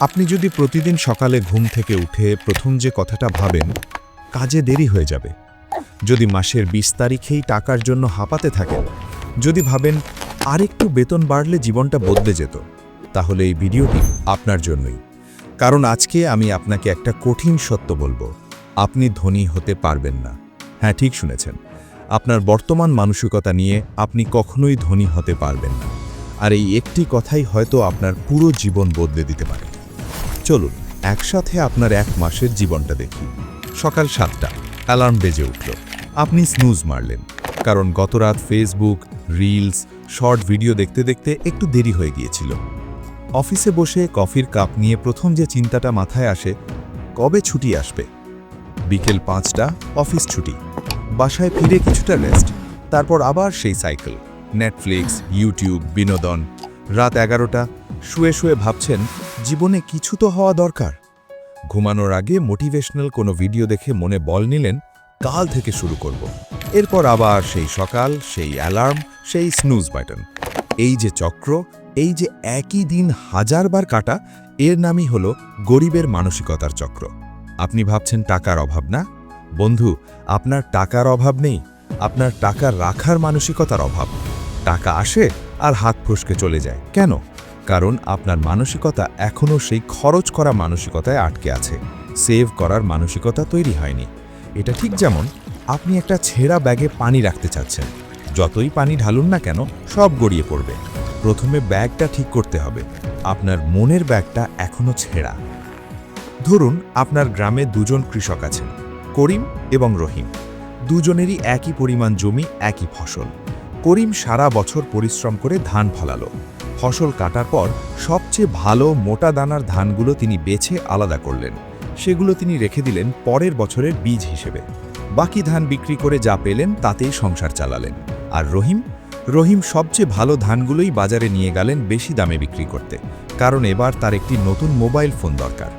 আপনি যদি প্রতিদিন সকালে ঘুম থেকে উঠে প্রথম যে কথাটা ভাবেন, কাজে দেরি হয়ে যাবে, যদি মাসের ২০ তারিখেই টাকার জন্য হাঁপাতে থাকেন, যদি ভাবেন আরেকটু বেতন বাড়লে জীবনটা বদলে যেত, তাহলে এই ভিডিওটি আপনার জন্যই। কারণ আজকে আমি আপনাকে একটা কঠিন সত্য বলবো, আপনি ধনী হতে পারবেন না। হ্যাঁ, ঠিক শুনেছেন, আপনার বর্তমান মানসিকতা নিয়ে আপনি কখনোই ধনী হতে পারবেন না। আর এই একটি কথাই হয়তো আপনার পুরো জীবন বদলে দিতে পারে। চলুন একসাথে আপনার এক মাসের জীবনটা দেখি। সকাল 7টা, অ্যালার্ম বেজে উঠল। আপনি স্নুজ মারলেন, কারণ গতরাত ফেসবুক, রিলস, শর্ট ভিডিও দেখতে দেখতে একটু দেরি হয়ে গিয়েছিল। অফিসে বসে কফির কাপ নিয়ে প্রথম যে চিন্তাটা মাথায় আসে, কবে ছুটি আসবে। বিকেল 5টা, অফিস ছুটি। বাসায় ফিরে কিছুটা রেস্ট, তারপর আবার সেই সাইকেল, নেটফ্লিক্স, ইউটিউব, বিনোদন। রাত 11টা, শুয়ে শুয়ে ভাবছেন জীবনে কিছু তো হওয়া দরকার। ঘুমানোর আগে মোটিভেশনাল কোনো ভিডিও দেখে মনে বল নিলেন, কাল থেকে শুরু করব। এরপর আবার সেই সকাল, সেই অ্যালার্ম, সেই স্নুজ বাটন। এই যে চক্র, এই যে একই দিন হাজারবার কাটা, এর নামই হলো গরিবের মানসিকতার চক্র। আপনি ভাবছেন টাকার অভাব না? বন্ধু, আপনার টাকার অভাব নেই, আপনার টাকা রাখার মানসিকতার অভাব। টাকা আসে আর হাত ফসকে চলে যায়। কেন? কারণ আপনার মানসিকতা এখনও সেই খরচ করা মানসিকতায় আটকে আছে, সেভ করার মানসিকতা তৈরি হয়নি। এটা ঠিক যেমন আপনি একটা ছেঁড়া ব্যাগে পানি রাখতে চাচ্ছেন, যতই পানি ঢালুন না কেন সব গড়িয়ে পড়বে। প্রথমে ব্যাগটা ঠিক করতে হবে, আপনার মনের ব্যাগটা এখনও ছেঁড়া। ধরুন আপনার গ্রামে দুজন কৃষক আছেন, করিম এবং রহিম। দুজনেরই একই পরিমাণ জমি, একই ফসল। করিম সারা বছর পরিশ্রম করে ধান ফলালো। ফসল কাটার পর সবচেয়ে ভালো মোটা দানার ধানগুলো তিনি বেছে আলাদা করলেন। সেগুলো তিনি রেখে দিলেন পরের বছরের বীজ হিসেবে। বাকি ধান বিক্রি করে যা পেলেন তাতেই সংসার চালালেন। আর রহিম সবচেয়ে ভালো ধানগুলোই বাজারে নিয়ে গেলেন বেশি দামে বিক্রি করতে, কারণ এবার তার একটি নতুন মোবাইল ফোন দরকার।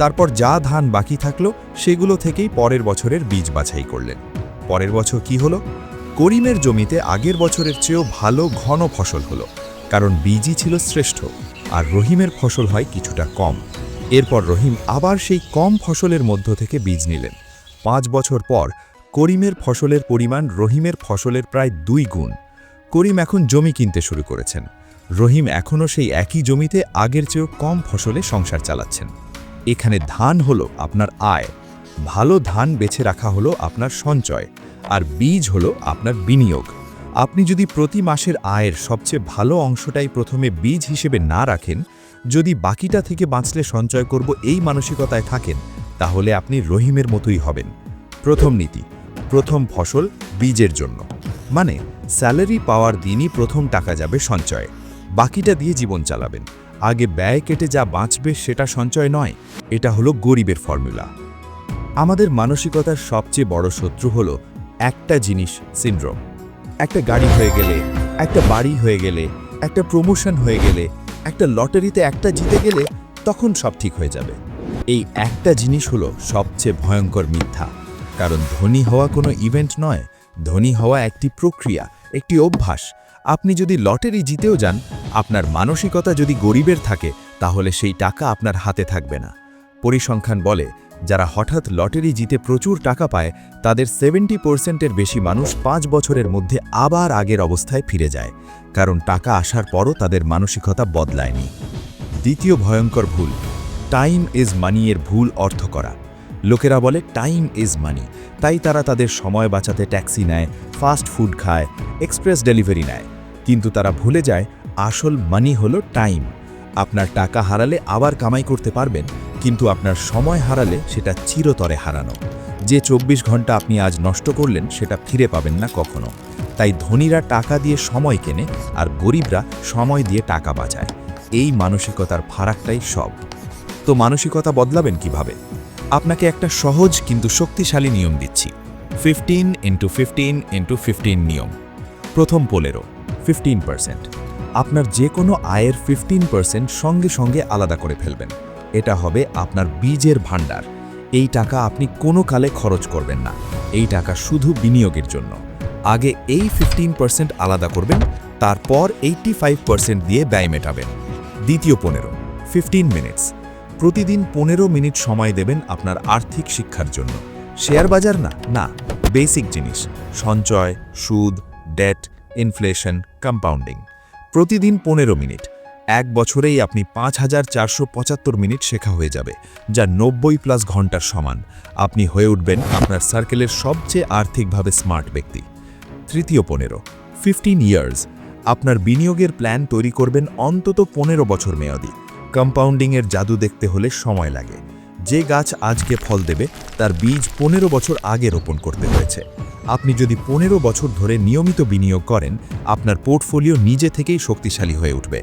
তারপর যা ধান বাকি থাকলো সেগুলো থেকেই পরের বছরের বীজ বাছাই করলেন। পরের বছর কি হলো? করিমের জমিতে আগের বছরের চেয়েও ভালো ঘন ফসল হলো, কারণ বীজই ছিল শ্রেষ্ঠ। আর রহিমের ফসল হয় কিছুটা কম। এরপর রহিম আবার সেই কম ফসলের মধ্য থেকে বীজ নিলেন। 5 বছর পর করিমের ফসলের পরিমাণ রহিমের ফসলের প্রায় 2 গুণ। করিম এখন জমি কিনতে শুরু করেছেন। রহিম এখনও সেই একই জমিতে আগের চেয়েও কম ফসলে সংসার চালাচ্ছেন। এখানে ধান হলো আপনার আয়, ভালো ধান বেছে রাখা হলো আপনার সঞ্চয়, আর বীজ হলো আপনার বিনিয়োগ। আপনি যদি প্রতি মাসের আয়ের সবচেয়ে ভালো অংশটাই প্রথমে বীজ হিসেবে না রাখেন, যদি বাকিটা থেকে বাঁচলে সঞ্চয় করব এই মানসিকতায় থাকেন, তাহলে আপনি রহিমের মতোই হবেন। প্রথম নীতি, প্রথম ফসল বীজের জন্য। মানে স্যালারি পাওয়ার দিনই প্রথম টাকা যাবে সঞ্চয়ে, বাকিটা দিয়ে জীবন চালাবেন। আগে ব্যয় কেটে যা বাঁচবে সেটা সঞ্চয় নয়, এটা হলো গরিবের ফর্মুলা। আমাদের মানসিকতার সবচেয়ে বড় শত্রু হলো একটা জিনিস সিনড্রোম। একটা গাড়ি হয়ে গেলে, একটা বাড়ি হয়ে গেলে, একটা প্রমোশন হয়ে গেলে, একটা লটারিতে একটা জিতে গেলে তখন সব ঠিক হয়ে যাবে। এই একটা জিনিস হলো সবচেয়ে ভয়ঙ্কর মিথ্যা। কারণ ধনী হওয়া কোনো ইভেন্ট নয়, ধনী হওয়া একটি প্রক্রিয়া, একটি অভ্যাস। আপনি যদি লটারি জিতেও যান, আপনার মানসিকতা যদি গরিবের থাকে, তাহলে সেই টাকা আপনার হাতে থাকবে না। পরিসংখ্যান বলে, যারা হঠাৎ লটারি জিতে প্রচুর টাকা পায়, তাদের 70%-এর বেশি মানুষ 5 বছরের মধ্যে আবার আগের অবস্থায় ফিরে যায়, কারণ টাকা আসার পরও তাদের মানসিকতা বদলায়নি। দ্বিতীয় ভয়ঙ্কর ভুল, টাইম ইজ মানি এর ভুল অর্থ করা। লোকেরা বলে টাইম ইজ মানি, তাই তারা তাদের সময় বাঁচাতে ট্যাক্সি নেয়, ফাস্ট ফুড খায়, এক্সপ্রেস ডেলিভারি নেয়। কিন্তু তারা ভুলে যায় আসল মানি হলো টাইম। আপনার টাকা হারালে আবার কামাই করতে পারবেন, কিন্তু আপনার সময় হারালে সেটা চিরতরে হারানো। যে 24 ঘন্টা আপনি আজ নষ্ট করলেন সেটা ফিরে পাবেন না কখনো। তাই ধনীরা টাকা দিয়ে সময় কেনে, আর গরিবরা সময় দিয়ে টাকা বাঁচায়। এই মানসিকতার ফারাকটাই সব। তো মানসিকতা বদলাবেন কিভাবে? আপনাকে একটা সহজ কিন্তু শক্তিশালী নিয়ম দিচ্ছি, 15x15x15 নিয়ম। প্রথম 15% আপনার যে কোনো আয়ের 15% সঙ্গে সঙ্গে আলাদা করে ফেলবেন। এটা হবে আপনার বীজের ভাণ্ডার। এই টাকা আপনি কোনো কালে খরচ করবেন না, এই টাকা শুধু বিনিয়োগের জন্য। আগে এই 15% আলাদা করবেন, তারপর 85% দিয়ে ব্যয় মেটাবেন। দ্বিতীয় 15 মিনিটস প্রতিদিন 15 মিনিট সময় দেবেন আপনার আর্থিক শিক্ষার জন্য। শেয়ার বাজার না, বেসিক জিনিস, সঞ্চয়, সুদ, ডেট, ইনফ্লেশন, কম্পাউন্ডিং। প্রতিদিন 15 মিনিট, 1 বছরেই আপনি 5475 মিনিট শেখা হয়ে যাবে, যা 90+ ঘন্টার সমান। আপনি হয়ে উঠবেন আপনার সার্কেলের সবচেয়ে আর্থিকভাবে স্মার্ট ব্যক্তি। তৃতীয় 15 ইয়ার্স, আপনার বিনিয়োগের প্ল্যান তৈরি করবেন অন্তত 15 বছর মেয়াদি। কম্পাউন্ডিংয়ের জাদু দেখতে হলে সময় লাগে। যে গাছ আজকে ফল দেবে তার বীজ 15 বছর আগে রোপণ করতে হয়েছে। আপনি যদি 15 বছর ধরে নিয়মিত বিনিয়োগ করেন, আপনার পোর্টফোলিও নিজে থেকেই শক্তিশালী হয়ে উঠবে।